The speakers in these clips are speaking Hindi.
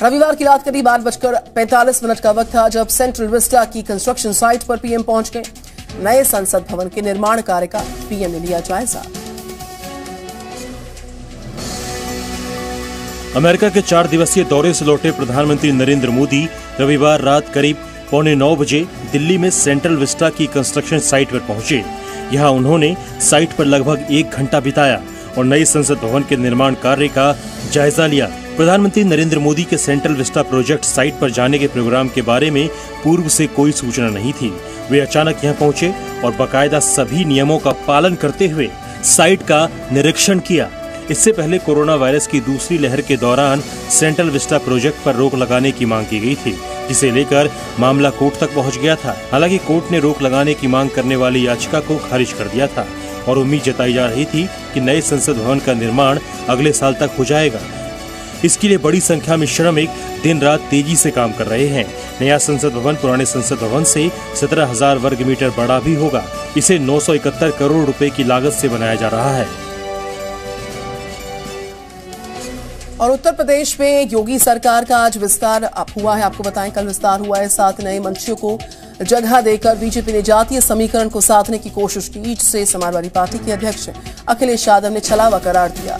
रविवार की रात करीब 8:45 का वक्त था जब सेंट्रल विस्टा की कंस्ट्रक्शन साइट पर पीएम पहुंच गए। नए संसद भवन के निर्माण कार्य का पीएम ने लिया जायजा। अमेरिका के 4 दिवसीय दौरे से लौटे प्रधानमंत्री नरेंद्र मोदी रविवार रात करीब 8:45 बजे दिल्ली में सेंट्रल विस्टा की कंस्ट्रक्शन साइट पर पहुंचे। यहां उन्होंने साइट पर लगभग 1 घंटा बिताया और नए संसद भवन के निर्माण कार्य का जायजा लिया। प्रधानमंत्री नरेंद्र मोदी के सेंट्रल विस्टा प्रोजेक्ट साइट पर जाने के प्रोग्राम के बारे में पूर्व से कोई सूचना नहीं थी। वे अचानक यहां पहुंचे और बाकायदा सभी नियमों का पालन करते हुए साइट का निरीक्षण किया। इससे पहले कोरोना वायरस की दूसरी लहर के दौरान सेंट्रल विस्टा प्रोजेक्ट पर रोक लगाने की मांग की गई थी, जिसे लेकर मामला कोर्ट तक पहुंच गया था। हालांकि कोर्ट ने रोक लगाने की मांग करने वाली याचिका को खारिज कर दिया था और उम्मीद जताई जा रही थी कि नए संसद भवन का निर्माण अगले साल तक हो जाएगा। इसके लिए बड़ी संख्या में श्रमिक दिन रात तेजी से काम कर रहे हैं। नया संसद भवन पुराने संसद भवन से 17,000 वर्ग मीटर बड़ा भी होगा। इसे 971 करोड़ रुपए की लागत से बनाया जा रहा है। और उत्तर प्रदेश में योगी सरकार का आज विस्तार हुआ है। आपको बताएं, कल विस्तार हुआ है। 7 नए मंत्रियों को जगह देकर बीजेपी ने जातीय समीकरण को साधने की कोशिश की, जिसे समाजवादी पार्टी के अध्यक्ष अखिलेश यादव ने छलावा करार दिया।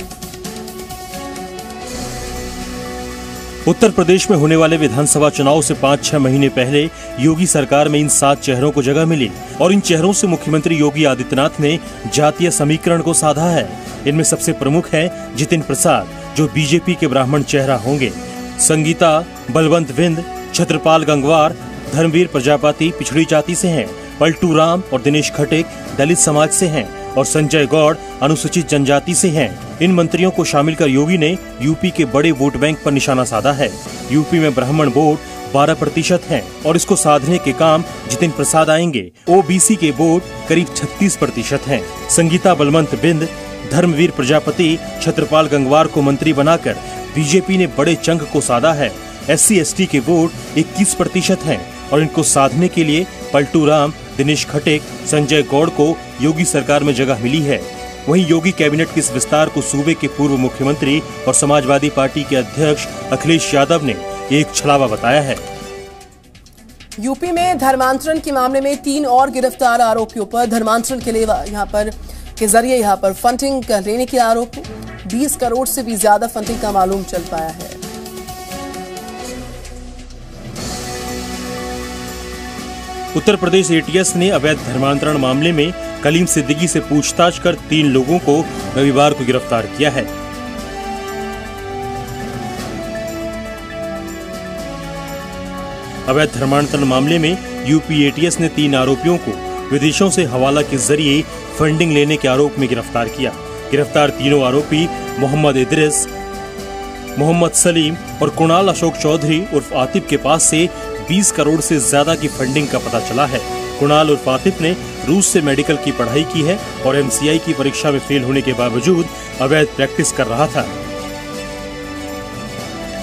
उत्तर प्रदेश में होने वाले विधानसभा चुनाव से 5-6 महीने पहले योगी सरकार में इन 7 चेहरों को जगह मिली और इन चेहरों से मुख्यमंत्री योगी आदित्यनाथ ने जातीय समीकरण को साधा है। इनमें सबसे प्रमुख है जितिन प्रसाद, जो बीजेपी के ब्राह्मण चेहरा होंगे। संगीता बलवंत बिंद, छत्रपाल गंगवार, धर्मवीर प्रजापति पिछड़ी जाति से हैं। पलटू राम और दिनेश खटेक दलित समाज से हैं और संजय गौड़ अनुसूचित जनजाति से हैं। इन मंत्रियों को शामिल कर योगी ने यूपी के बड़े वोट बैंक पर निशाना साधा है। यूपी में ब्राह्मण वोट 12% हैं और इसको साधने के काम जितिन प्रसाद आएंगे। ओबीसी के वोट करीब 36% हैं। संगीता बलवंत बिंद, धर्मवीर प्रजापति, छत्रपाल गंगवार को मंत्री बनाकर बीजेपी ने बड़े चंग को साधा है। SC/ST के वोट 21% हैं और इनको साधने के लिए पलटू राम, दिनेश खटेक, संजय गौड़ को योगी सरकार में जगह मिली है। वहीं योगी कैबिनेट के इस विस्तार को सूबे के पूर्व मुख्यमंत्री और समाजवादी पार्टी के अध्यक्ष अखिलेश यादव ने एक छलावा बताया है। यूपी में धर्मांतरण के मामले में 3 और गिरफ्तार आरोपियों पर धर्मांतरण के लिए के जरिए यहाँ पर फंडिंग लेने के आरोप है। 20 करोड़ से भी ज्यादा फंडिंग का मालूम चल पाया है। उत्तर प्रदेश ATS ने अवैध धर्मांतरण मामले में कलीम सिद्दीकी से पूछताछ कर 3 लोगों को रविवार को गिरफ्तार किया है। अवैध धर्मांतरण मामले में यूपी ATS ने 3 आरोपियों को विदेशों से हवाला के जरिए फंडिंग लेने के आरोप में गिरफ्तार किया। गिरफ्तार तीनों आरोपी मोहम्मद इद्रिस, मोहम्मद सलीम और कुणाल अशोक चौधरी उर्फ आतिफ के पास से 20 करोड़ से ज्यादा की फंडिंग का पता चला है। कुणाल उर्फ आतिफ ने रूस से मेडिकल की पढ़ाई की है और MCI की परीक्षा में फेल होने के बावजूद अवैध प्रैक्टिस कर रहा था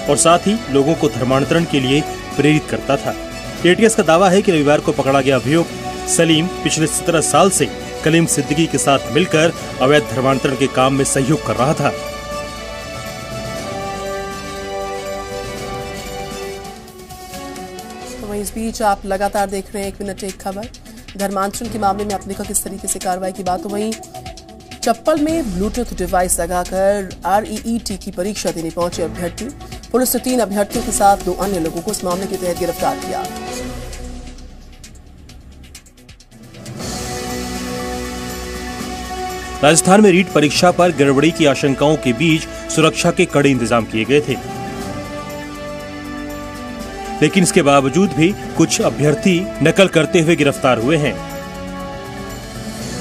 और साथ ही लोगों को धर्मांतरण के लिए प्रेरित करता था। ATS का दावा है कि रविवार को पकड़ा गया अभियुक्त सलीम पिछले 17 साल से कलीम सिद्दीकी के साथ मिलकर अवैध धर्मांतरण के काम में सहयोग कर रहा था। तो इस बीच आप लगातार देख रहे हैं 1 मिनट 1 खबर। धर्मांतरण के मामले में आपने कहा किस तरीके से कार्रवाई की बात हो। वहीं चप्पल में ब्लूटूथ डिवाइस लगाकर REET की परीक्षा देने पहुंचे अभ्यर्थी। पुलिस ने 3 अभ्यर्थियों के साथ 2 अन्य लोगों को इस मामले के तहत गिरफ्तार किया। राजस्थान में रीट परीक्षा पर गड़बड़ी की आशंकाओं के बीच सुरक्षा के कड़े इंतजाम किए गए थे, लेकिन इसके बावजूद भी कुछ अभ्यर्थी नकल करते हुए गिरफ्तार हुए हैं,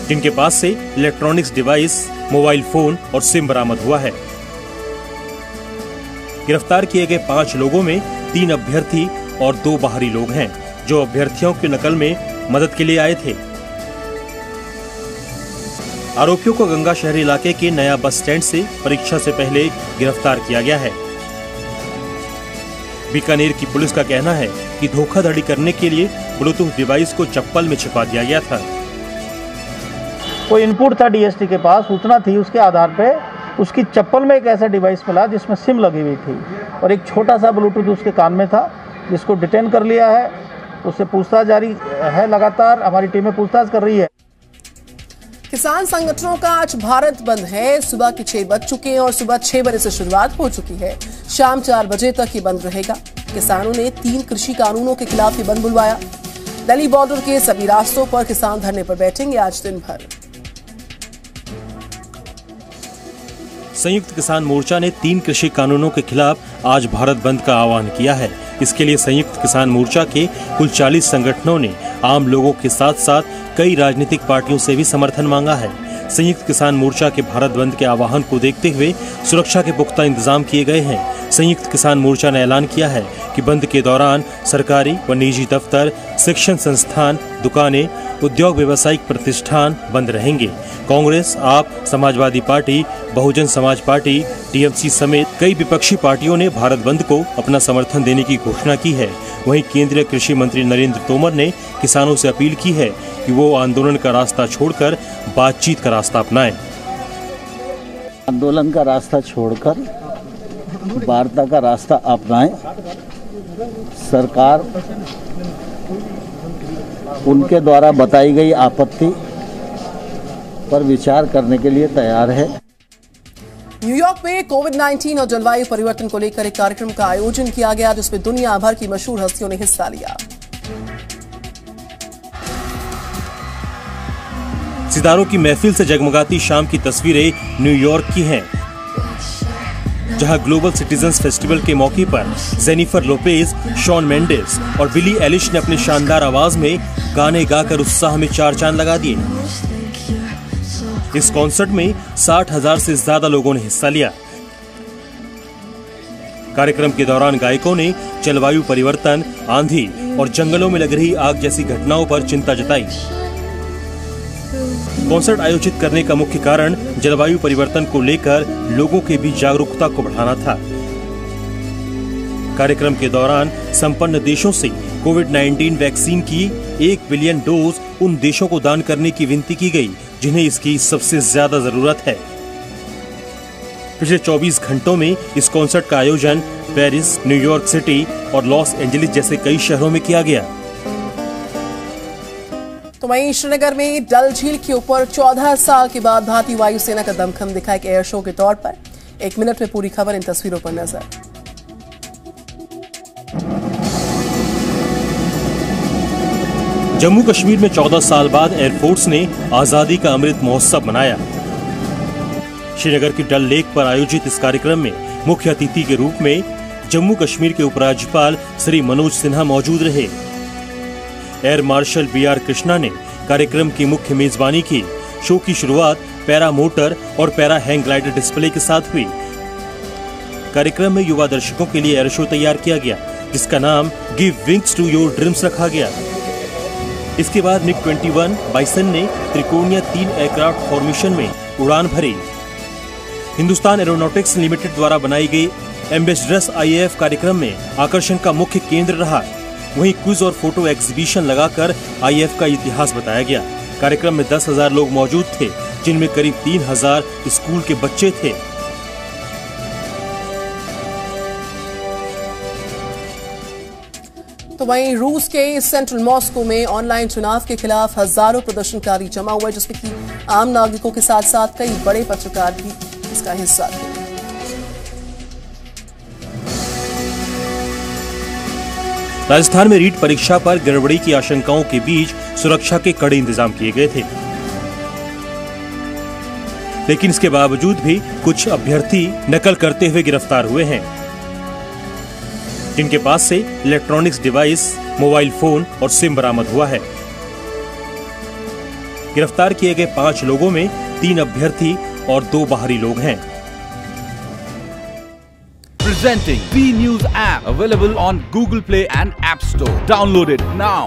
जिनके पास से इलेक्ट्रॉनिक्स डिवाइस, मोबाइल फोन और सिम बरामद हुआ है। गिरफ्तार किए गए 5 लोगों में 3 अभ्यर्थी और 2 बाहरी लोग हैं, जो अभ्यर्थियों की नकल में मदद के लिए आए थे। आरोपियों को गंगा शहरी इलाके के नया बस स्टैंड से परीक्षा से पहले गिरफ्तार किया गया है। बीकानेर की पुलिस का कहना है कि धोखाधड़ी करने के लिए ब्लूटूथ डिवाइस को चप्पल में छिपा दिया गया था। कोई इनपुट था DST के पास, सूचना थी, उसके आधार पे उसकी चप्पल में एक ऐसा डिवाइस मिला जिसमें सिम लगी हुई थी और एक छोटा सा ब्लूटूथ उसके कान में था, जिसको डिटेन कर लिया है। उससे पूछताछ जारी है, लगातार हमारी टीमें पूछताछ कर रही है। किसान संगठनों का आज भारत बंद है। सुबह के 6 बज चुके हैं और सुबह 6 बजे से शुरुआत हो चुकी है। शाम 4 बजे तक ये बंद रहेगा। किसानों ने 3 कृषि कानूनों के खिलाफ ये बंद बुलवाया। दिल्ली बॉर्डर के सभी रास्तों पर किसान धरने पर बैठेंगे आज दिन भर। संयुक्त किसान मोर्चा ने 3 कृषि कानूनों के खिलाफ आज भारत बंद का आह्वान किया है। इसके लिए संयुक्त किसान मोर्चा के कुल 40 संगठनों ने आम लोगों के साथ साथ कई राजनीतिक पार्टियों से भी समर्थन मांगा है। संयुक्त किसान मोर्चा के भारत बंद के आह्वान को देखते हुए सुरक्षा के पुख्ता इंतजाम किए गए हैं। संयुक्त किसान मोर्चा ने ऐलान किया है कि बंद के दौरान सरकारी व निजी दफ्तर, शिक्षण संस्थान, दुकानें, उद्योग व्यावसायिक प्रतिष्ठान बंद रहेंगे। कांग्रेस, आप, Samajwadi party, Bahujan Samaj party, TMC समेत कई विपक्षी पार्टियों ने भारत बंद को अपना समर्थन देने की घोषणा की है। वहीं केंद्रीय कृषि मंत्री नरेंद्र तोमर ने किसानों से अपील की है कि वो आंदोलन का रास्ता छोड़कर बातचीत का रास्ता अपनाएं। आंदोलन का रास्ता छोड़कर वार्ता का रास्ता अपनाएं। सरकार उनके द्वारा बताई गई आपत्ति पर विचार करने के लिए तैयार है। न्यूयॉर्क में कोविड-19 और जलवायु परिवर्तन को लेकर एक कार्यक्रम का आयोजन किया गया, जिसमें दुनिया भर की मशहूर हस्तियों ने हिस्सा लिया। सितारों की महफिल से जगमगाती शाम की तस्वीरें न्यूयॉर्क की हैं, जहां ग्लोबल सिटीजन्स फेस्टिवल के मौके पर जेनिफर लोपेज, शॉन मेंडेस और बिली एलिश ने अपनी शानदार आवाज में गाने गाकर उत्साह में 4 चांद लगा दिए। इस कॉन्सर्ट में 60,000 से ज्यादा लोगों ने हिस्सा लिया। कार्यक्रम के दौरान गायकों ने जलवायु परिवर्तन, आंधी और जंगलों में लग रही आग जैसी घटनाओं पर चिंता जताई। कॉन्सर्ट आयोजित करने का मुख्य कारण जलवायु परिवर्तन को लेकर लोगों के बीच जागरूकता को बढ़ाना था। कार्यक्रम के दौरान संपन्न देशों से कोविड-19 वैक्सीन की 1 बिलियन डोज उन देशों को दान करने की विनती की गई जिन्हें इसकी सबसे ज्यादा जरूरत है। पिछले 24 घंटों में इस कॉन्सर्ट का आयोजन पेरिस, न्यूयॉर्क सिटी और लॉस एंजलिस जैसे कई शहरों में किया गया। तो वहीं श्रीनगर में डल झील के ऊपर 14 साल के बाद भारतीय वायुसेना का दमखम दिखा एक एयर शो के तौर पर। 1 मिनट में पूरी खबर इन तस्वीरों पर नजर। जम्मू कश्मीर में 14 साल बाद एयरफोर्स ने आजादी का अमृत महोत्सव मनाया। श्रीनगर की डल लेक पर आयोजित इस कार्यक्रम में मुख्य अतिथि के रूप में जम्मू कश्मीर के उपराज्यपाल श्री मनोज सिन्हा मौजूद रहे। एयर मार्शल BR कृष्णा ने कार्यक्रम की मुख्य मेजबानी की। शो की शुरुआत पैरा मोटर और पैरा हैंग ग्लाइडर डिस्प्ले के साथ हुई। कार्यक्रम में युवा दर्शकों के लिए एयर शो तैयार किया गया, जिसका नाम give wings to your dreams रखा गया। इसके बाद MiG-21 बाइसन ने त्रिकोणीय 3 एयरक्राफ्ट फॉर्मेशन में उड़ान भरी। हिंदुस्तान एरोनॉटिक्स लिमिटेड द्वारा बनाई गई एम्बेसडर्स IAF कार्यक्रम में आकर्षण का मुख्य केंद्र रहा। वहीं क्विज और फोटो एग्जीबिशन लगाकर IAF का इतिहास बताया गया। कार्यक्रम में 10,000 लोग मौजूद थे, जिनमें करीब 3,000 स्कूल के बच्चे थे। तो वहीं रूस के सेंट्रल मॉस्को में ऑनलाइन चुनाव के खिलाफ हजारों प्रदर्शनकारी जमा हुए, जिसमें कि आम नागरिकों के साथ साथ कई बड़े पत्रकार भी इसका हिस्सा थे। राजस्थान में रीट परीक्षा पर गड़बड़ी की आशंकाओं के बीच सुरक्षा के कड़े इंतजाम किए गए थे, लेकिन इसके बावजूद भी कुछ अभ्यर्थी नकल करते हुए गिरफ्तार हुए हैं, जिनके पास से इलेक्ट्रॉनिक्स डिवाइस, मोबाइल फोन और सिम बरामद हुआ है। गिरफ्तार किए गए 5 लोगों में 3 अभ्यर्थी और 2 बाहरी लोग हैं। Presenting B News app, available on Google Play and App Store. Download it now.